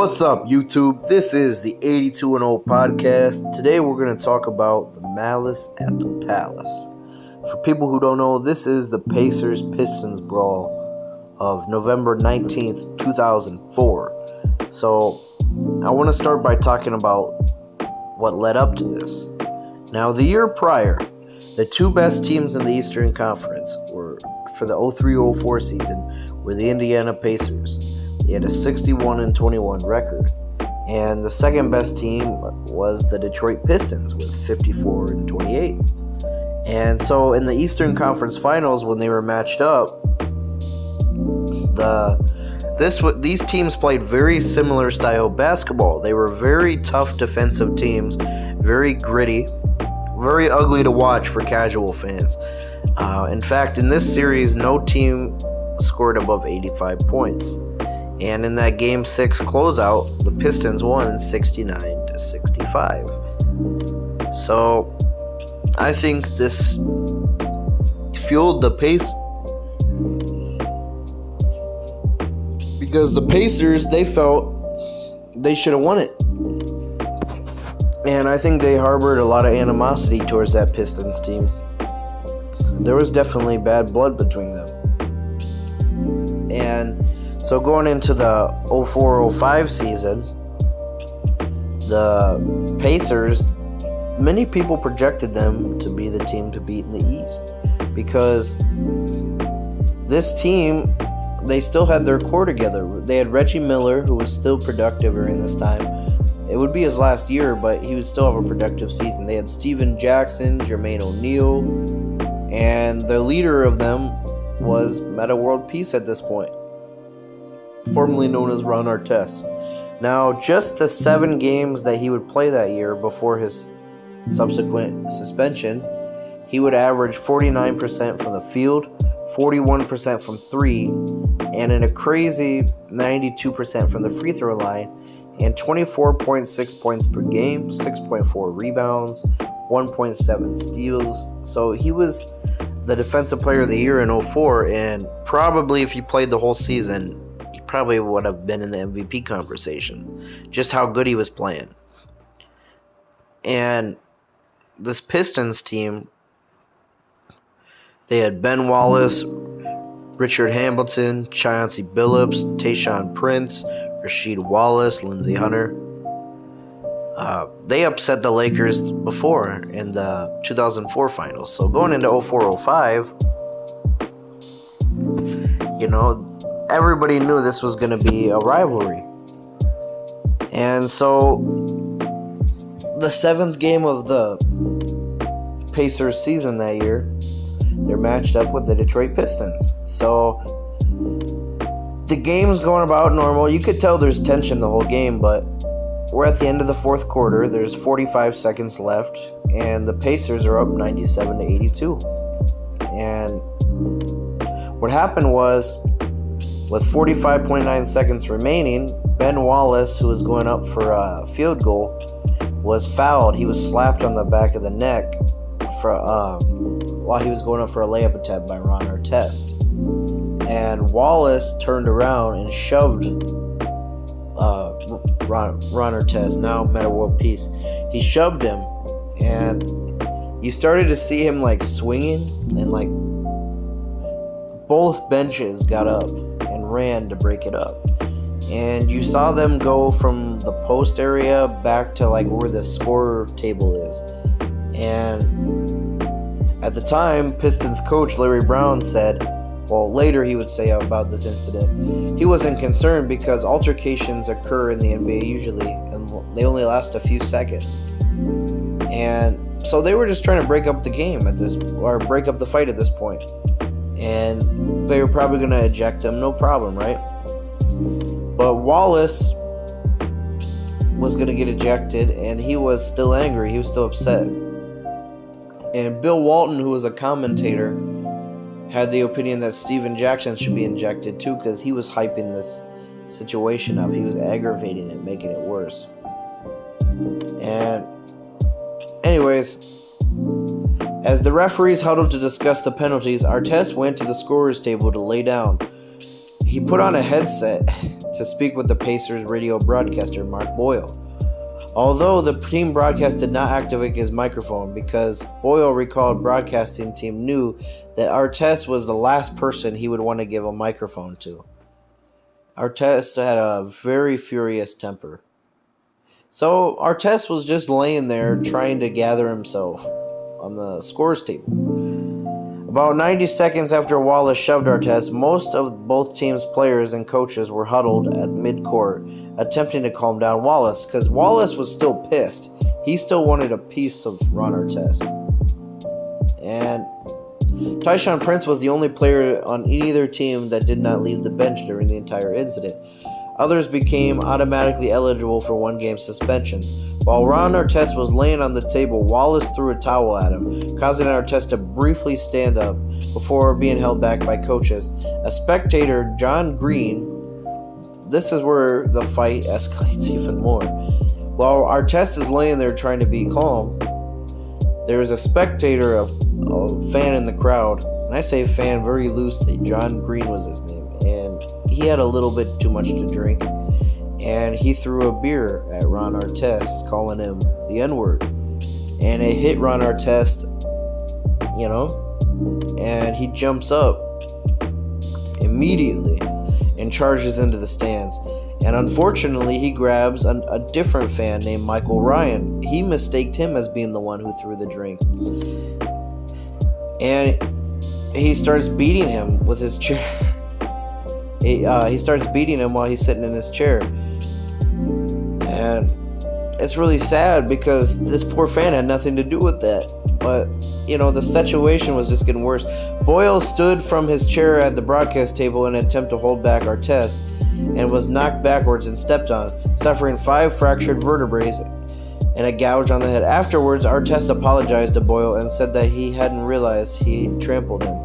What's up, YouTube? This is the 82-0 podcast. Today we're going to talk about the Malice at the Palace. For people who don't know, this is the Pistons Brawl of November 19th, 2004. So, I want to start by talking about what led up to this. Now, the year prior, the two best teams in the Eastern Conference were for the 03-04 season were the Indiana Pacers. They had a 61-21 record. And the second best team was the Detroit Pistons with 54-28. And so in the Eastern Conference Finals, when they were matched up, these teams played very similar style basketball. They were very tough defensive teams, very gritty, very ugly to watch for casual fans. In fact, in this series, no team scored above 85 points. And in that Game 6 closeout, the Pistons won 69-65. So, I think this fueled the pace. Because the Pacers, they felt they should have won it. And I think they harbored a lot of animosity towards that Pistons team. There was definitely bad blood between them. And so going into the 04-05 season, the Pacers, many people projected them to be the team to beat in the East because this team, they still had their core together. They had Reggie Miller, who was still productive during this time. It would be his last year, but he would still have a productive season. They had Steven Jackson, Jermaine O'Neal, and the leader of them was Metta World Peace at this point, formerly known as Ron Artest. Now, just the 7 games that he would play that year before his subsequent suspension, he would average 49% from the field, 41% from 3, and in a crazy 92% from the free throw line, and 24.6 points per game, 6.4 rebounds, 1.7 steals. So he was the Defensive Player of the Year in 04, and probably if he played the whole season, he probably would have been in the MVP conversation. Just how good he was playing. And this Pistons team, they had Ben Wallace, Richard Hamilton, Chauncey Billups, Tayshaun Prince, Rasheed Wallace, Lindsey Hunter. They upset the Lakers before in the 2004 finals. So going into 04-05, everybody knew this was going to be a rivalry. And so the 7th game of the Pacers season that year, they're matched up with the Detroit Pistons. So the game's going about normal. You could tell there's tension the whole game, but we're at the end of the 4th quarter. There's 45 seconds left, and the Pacers are up 97-82. And what happened was, with 45.9 seconds remaining, Ben Wallace, who was going up for a field goal, was fouled. He was slapped on the back of the neck while he was going up for a layup attempt by Ron Artest. And Wallace turned around and shoved Ron Artest, now Metta World Peace. He shoved him, and you started to see him swinging, and both benches got up and ran to break it up. And you saw them go from the post area back to where the score table is. And at the time, Pistons coach Larry Brown said, well, later he would say about this incident, he wasn't concerned because altercations occur in the NBA usually, and they only last a few seconds. And so they were just trying to break up the game break up the fight at this point. And they were probably going to eject him, no problem, right? But Wallace was going to get ejected, and he was still angry. He was still upset. And Bill Walton, who was a commentator, had the opinion that Steven Jackson should be ejected too because he was hyping this situation up. He was aggravating it, making it worse. And anyways, as the referees huddled to discuss the penalties, Artest went to the scorer's table to lay down. He put on a headset to speak with the Pacers radio broadcaster Mark Boyle. Although the team broadcast did not activate his microphone because Boyle recalled broadcasting team knew that Artest was the last person he would want to give a microphone to. Artest had a very furious temper. So Artest was just laying there trying to gather himself on the scores table. About 90 seconds after Wallace shoved Artest, most of both teams' players and coaches were huddled at midcourt, attempting to calm down Wallace, because Wallace was still pissed. He still wanted a piece of Ron Artest. And Tyshawn Prince was the only player on either team that did not leave the bench during the entire incident. Others became automatically eligible for one-game suspension. While Ron Artest was laying on the table, Wallace threw a towel at him, causing Artest to briefly stand up before being held back by coaches. A spectator, John Green, this is where the fight escalates even more. While Artest is laying there trying to be calm, there is a spectator, a fan in the crowd, and I say fan very loosely. John Green was his name, and he had a little bit too much to drink, and he threw a beer at Ron Artest, calling him the N-word, and it hit Ron Artest, and he jumps up immediately and charges into the stands. And unfortunately, he grabs a different fan named Michael Ryan. He mistaked him as being the one who threw the drink. And he starts beating him with his chair. He starts beating him while he's sitting in his chair. And it's really sad because this poor fan had nothing to do with that. But, the situation was just getting worse. Boyle stood from his chair at the broadcast table in an attempt to hold back Artest and was knocked backwards and stepped on, suffering 5 fractured vertebrae and a gouge on the head. Afterwards, Artest apologized to Boyle and said that he hadn't realized he trampled him.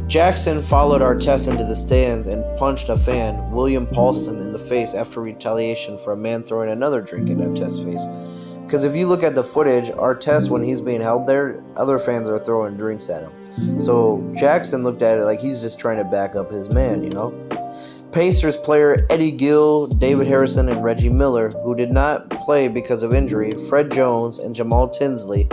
Jackson followed Artest into the stands and punched a fan, William Paulson, in the face after retaliation for a man throwing another drink in Artest's face. Because if you look at the footage, Artest, when he's being held there, other fans are throwing drinks at him. So Jackson looked at it like he's just trying to back up his man, Pacers player Eddie Gill, David Harrison, and Reggie Miller, who did not play because of injury, Fred Jones, and Jamal Tinsley,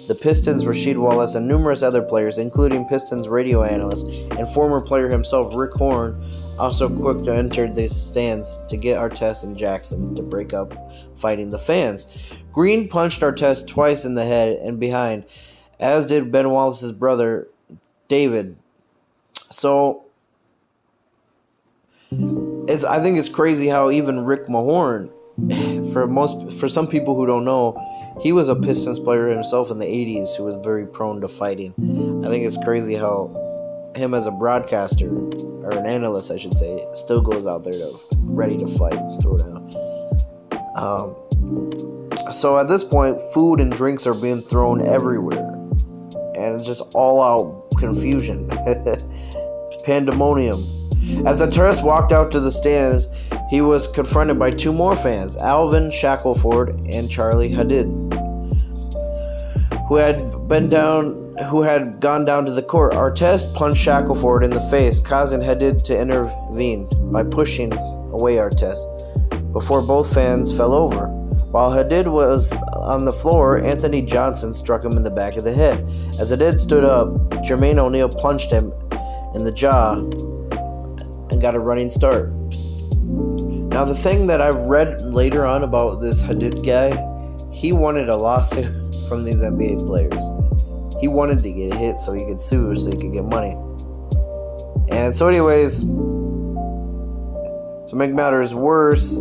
the Pistons' Rasheed Wallace, and numerous other players, including Pistons radio analyst and former player himself Rick Horn, also quick to enter the stands to get Artest and Jackson to break up fighting the fans. Green punched Artest twice in the head and behind, as did Ben Wallace's brother, David. So I think it's crazy how even Rick Mahorn, for some people who don't know, he was a Pistons player himself in the 80s who was very prone to fighting. I think it's crazy how him as a broadcaster, or an analyst I should say, still goes out there ready to fight and throw down. So at this point, food and drinks are being thrown everywhere. And it's just all out confusion. Pandemonium. As Artest walked out to the stands, he was confronted by 2 more fans, Alvin Shackelford and Charlie Hadid, who had gone down to the court. Artest punched Shackelford in the face, causing Hadid to intervene by pushing away Artest before both fans fell over. While Hadid was on the floor, Anthony Johnson struck him in the back of the head. As Hadid stood up, Jermaine O'Neal punched him in the jaw and got a running start. Now, the thing that I've read later on about this Hadid guy, he wanted a lawsuit from these NBA players. He wanted to get hit so he could sue, so he could get money. And so anyways, to make matters worse,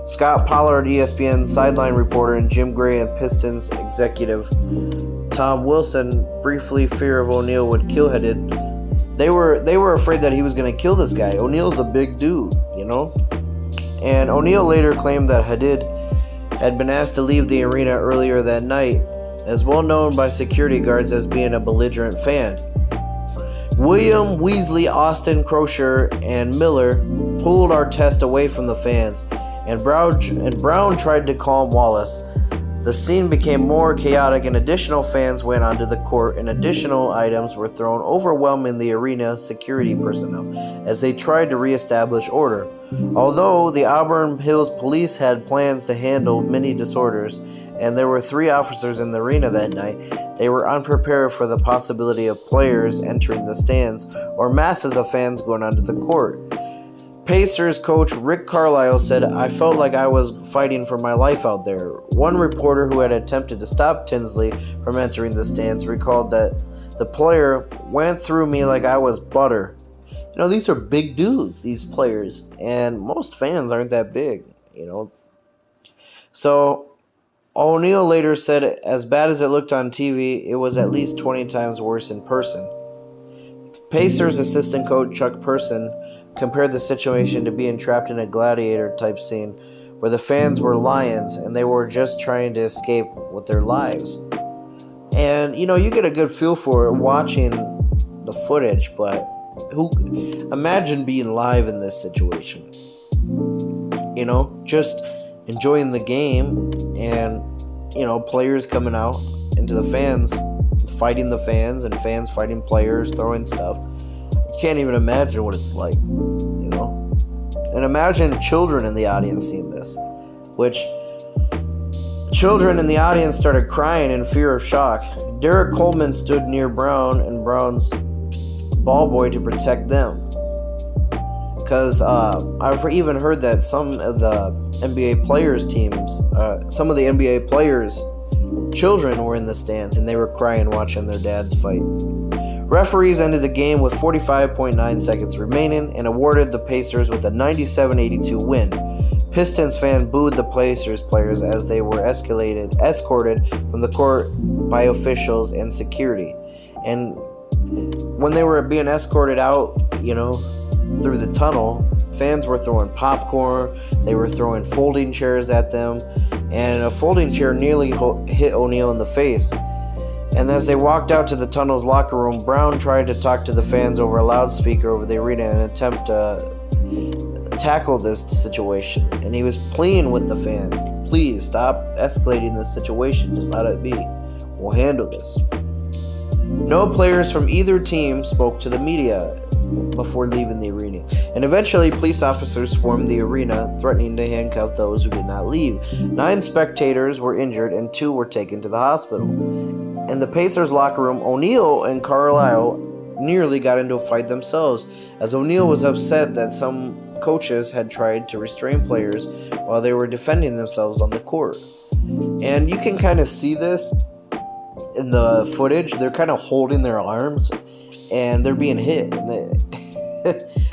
Scott Pollard, ESPN sideline reporter, and Jim Gray and Pistons executive Tom Wilson briefly fear of O'Neal would kill Hadid. They were afraid that he was going to kill this guy. O'Neal's a big dude, And O'Neal later claimed that Hadid had been asked to leave the arena earlier that night, as well known by security guards as being a belligerent fan. William, Weasley, Austin, Crozier, and Miller pulled Artest away from the fans, and Brown tried to calm Wallace. The scene became more chaotic and additional fans went onto the court and additional items were thrown, overwhelming the arena security personnel as they tried to reestablish order. Although the Auburn Hills police had plans to handle many disorders and there were 3 officers in the arena that night, they were unprepared for the possibility of players entering the stands or masses of fans going onto the court. Pacers coach Rick Carlisle said, "I felt like I was fighting for my life out there." One reporter who had attempted to stop Tinsley from entering the stands recalled that the player went through me like I was butter. You know, these are big dudes, these players, and most fans aren't that big, you know. So O'Neal later said, "As bad as it looked on TV, it was at least 20 times worse in person." Pacers assistant coach Chuck Person compared the situation to being trapped in a gladiator-type scene where the fans were lions and they were just trying to escape with their lives. And, you know, you get a good feel for it watching the footage, but imagine being live in this situation. You know, just enjoying the game and, you know, players coming out into the fans, fighting the fans, and fans fighting players, throwing stuff. You can't even imagine what it's like, you know. And imagine children in the audience seeing this, which children in the audience started crying in fear of shock. Derek Coleman stood near Brown and Brown's ball boy to protect them. Because I've even heard that some of the NBA players' teams, some of the NBA players' children were in the stands and they were crying watching their dads fight. Referees ended the game with 45.9 seconds remaining and awarded the Pacers with a 97-82 win. Pistons fans booed the Pacers players as they were escorted from the court by officials and security. And when they were being escorted out, you know, through the tunnel, fans were throwing popcorn, they were throwing folding chairs at them, and a folding chair nearly hit O'Neal in the face. And as they walked out to the tunnel's locker room, Brown tried to talk to the fans over a loudspeaker over the arena in an attempt to tackle this situation. And he was pleading with the fans, "Please stop escalating this situation, just let it be. We'll handle this." No players from either team spoke to the media before leaving the arena, and eventually police officers swarmed the arena, threatening to handcuff those who did not leave. 9 spectators were injured and 2 were taken to the hospital. In the Pacers locker room, O'Neal and Carlisle nearly got into a fight themselves, as O'Neal was upset that some coaches had tried to restrain players while they were defending themselves on the court. And you can kind of see this in the footage. They're kind of holding their arms and they're being hit, and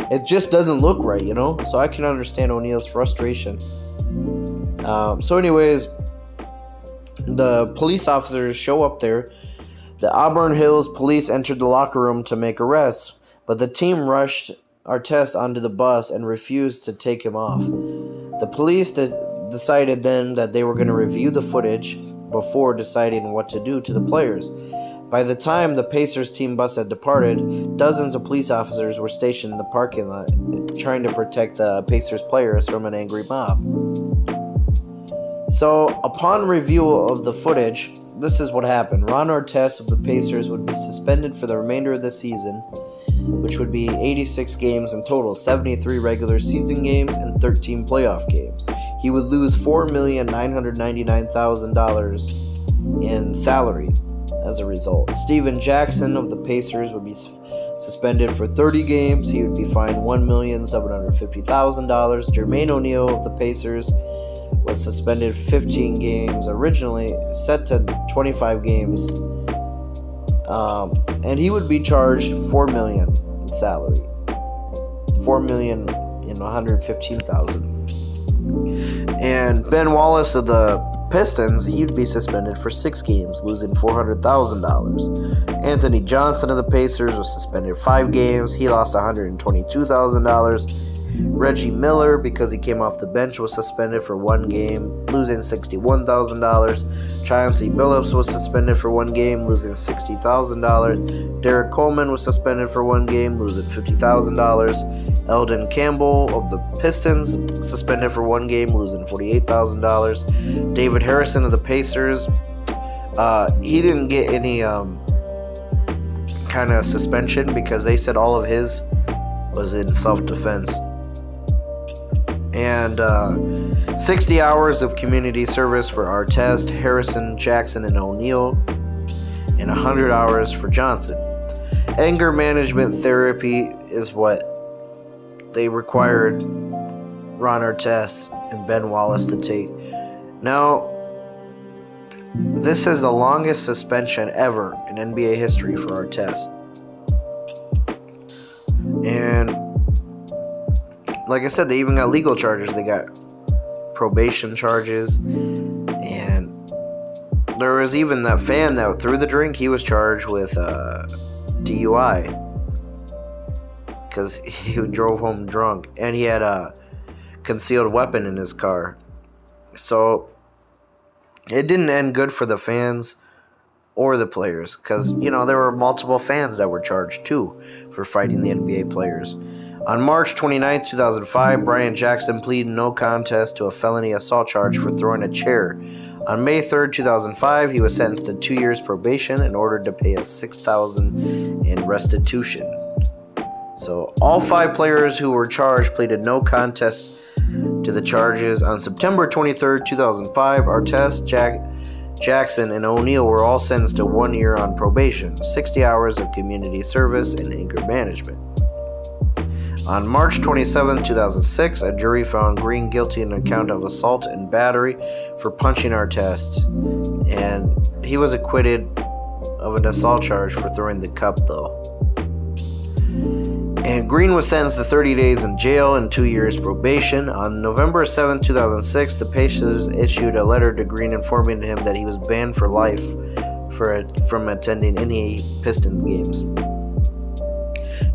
it just doesn't look right, you know. So I can understand O'Neal's frustration. So anyways, the police officers show up there. The Auburn Hills police entered the locker room to make arrests, but the team rushed Artest onto the bus and refused to take him off. The police decided then that they were going to review the footage before deciding what to do to the players. By the time the Pacers team bus had departed, dozens of police officers were stationed in the parking lot trying to protect the Pacers players from an angry mob. So, upon review of the footage, this is what happened. Ron Artest of the Pacers would be suspended for the remainder of the season, which would be 86 games in total, 73 regular season games and 13 playoff games. He would lose $4,999,000 in salary as a result. Steven Jackson of the Pacers would be suspended for 30 games. He would be fined $1,750,000. Jermaine O'Neal of the Pacers was suspended 15 games, originally set to 25 games, and he would be charged $4 million in salary, $4,115,000. And Ben Wallace of the Pistons, he'd be suspended for 6 games, losing $400,000. Anthony Johnson of the Pacers was suspended 5 games. He lost $122,000. Reggie Miller, because he came off the bench, was suspended for 1 game, losing $61,000. Chauncey Billups was suspended for 1 game, losing $60,000. Derek Coleman was suspended for 1 game, losing $50,000. Eldon Campbell of the Pistons, suspended for 1 game, losing $48,000. David Harrison of the Pacers, he didn't get any kind of suspension because they said all of his was in self-defense. And 60 hours of community service for Artest, Harrison, Jackson, and O'Neal, and 100 hours for Johnson. Anger management therapy is what they required Ron Artest and Ben Wallace to take. Now, this is the longest suspension ever in NBA history for Artest. And like I said, they even got legal charges. They got probation charges. And there was even that fan that threw the drink. He was charged with DUI because he drove home drunk. And he had a concealed weapon in his car. So it didn't end good for the fans or the players because, there were multiple fans that were charged too for fighting the NBA players. On March 29, 2005, Brian Jackson pleaded no contest to a felony assault charge for throwing a chair. On May 3, 2005, he was sentenced to 2 years probation and ordered to pay $6,000 in restitution. So all 5 players who were charged pleaded no contest to the charges. On September 23, 2005, Artest, Jackson, and O'Neal were all sentenced to 1 year on probation, 60 hours of community service, and anger management. On March 27, 2006, a jury found Green guilty on account of assault and battery for punching Artest, and he was acquitted of an assault charge for throwing the cup, though. And Green was sentenced to 30 days in jail and 2 years probation. On November 7, 2006, the Pacers issued a letter to Green informing him that he was banned for life from attending any Pistons games.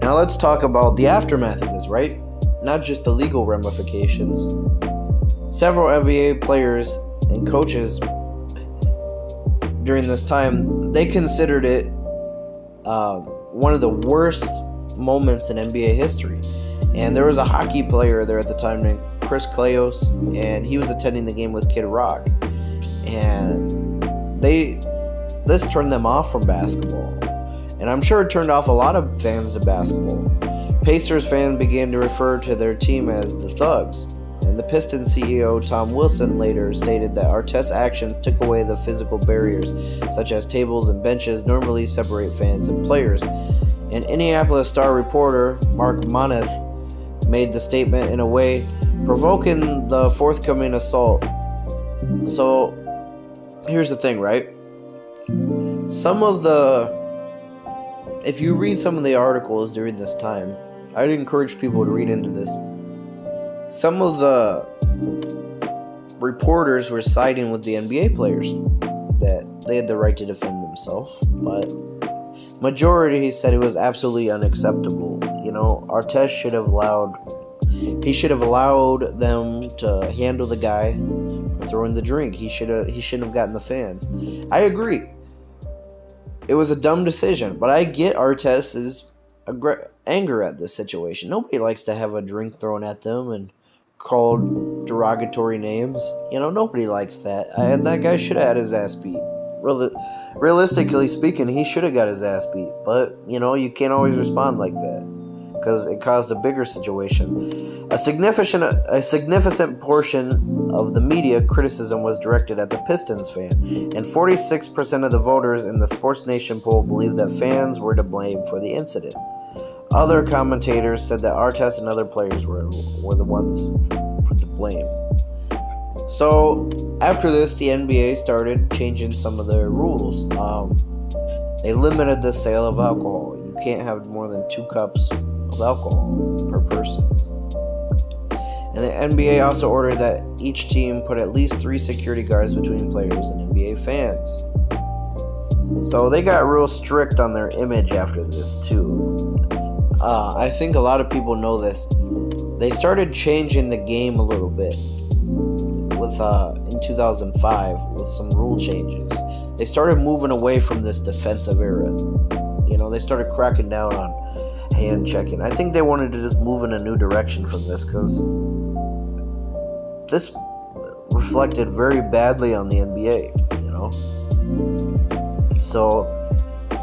Now let's talk about the aftermath of this, right? Not just the legal ramifications. Several NBA players and coaches during this time, they considered it one of the worst moments in NBA history. And there was a hockey player there at the time named Chris Kleos, and he was attending the game with Kid Rock. And this turned them off from basketball. And I'm sure it turned off a lot of fans to basketball. Pacers fans began to refer to their team as the Thugs. And the Pistons CEO Tom Wilson later stated that Artest's actions took away the physical barriers, such as tables and benches, normally separate fans and players. And Indianapolis Star reporter Mark Moneth made the statement in a way provoking the forthcoming assault. So, here's the thing, right? If you read some of the articles during this time, I'd encourage people to read into this. Some of the reporters were siding with the NBA players that they had the right to defend themselves, but majority said it was absolutely unacceptable. Artest should have allowed them to handle the guy for throwing the drink. He shouldn't have gotten the fans. I agree. It was a dumb decision, but I get Artest's anger at this situation. Nobody likes to have a drink thrown at them and called derogatory names. Nobody likes that. And that guy should have had his ass beat. Realistically speaking, he should have got his ass beat. But, you can't always respond like that because it caused a bigger situation. A significant portion of the media criticism was directed at the Pistons fan, and 46% of the voters in the Sports Nation poll believed that fans were to blame for the incident. Other commentators said that Artest and other players were the ones to blame. So, after this, the NBA started changing some of their rules. They limited the sale of alcohol. You can't have more than 2 cups of alcohol per person. And the NBA also ordered that each team put at least 3 security guards between players and NBA fans. So they got real strict on their image after this too. I think a lot of people know this. They started changing the game a little bit in 2005 with some rule changes. They started moving away from this defensive era. They started cracking down on hand checking. I think they wanted to just move in a new direction from this, because this reflected very badly on the NBA, you know? So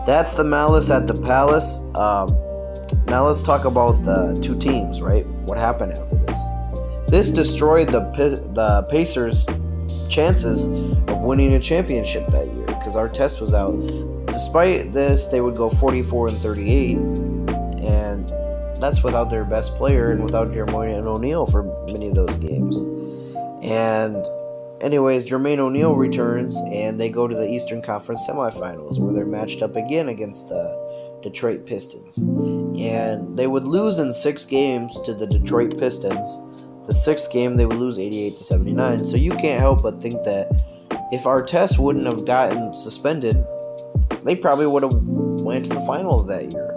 that's the Malice at the Palace. Now let's talk about the two teams, right? What happened after this? This destroyed the Pacers' chances of winning a championship that year, because Artest was out. Despite this, they would go 44-38, and that's without their best player and without Jermaine O'Neal for many of those games. And anyways, Jermaine O'Neal returns, and they go to the Eastern Conference semifinals, where they're matched up again against the Detroit Pistons. And they would lose in 6 games to the Detroit Pistons. The 6th game, they would lose 88-79. So you can't help but think that if Artest wouldn't have gotten suspended, they probably would have went to the finals that year.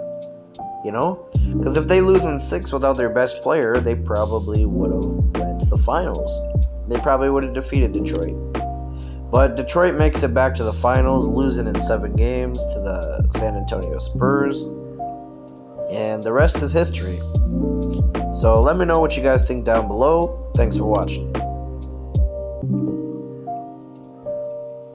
You know? Because if they lose in 6 without their best player, they probably would have went to the finals. They probably would have defeated Detroit. But Detroit makes it back to the finals, losing in 7 games to the San Antonio Spurs. And the rest is history. So let me know what you guys think down below. Thanks for watching.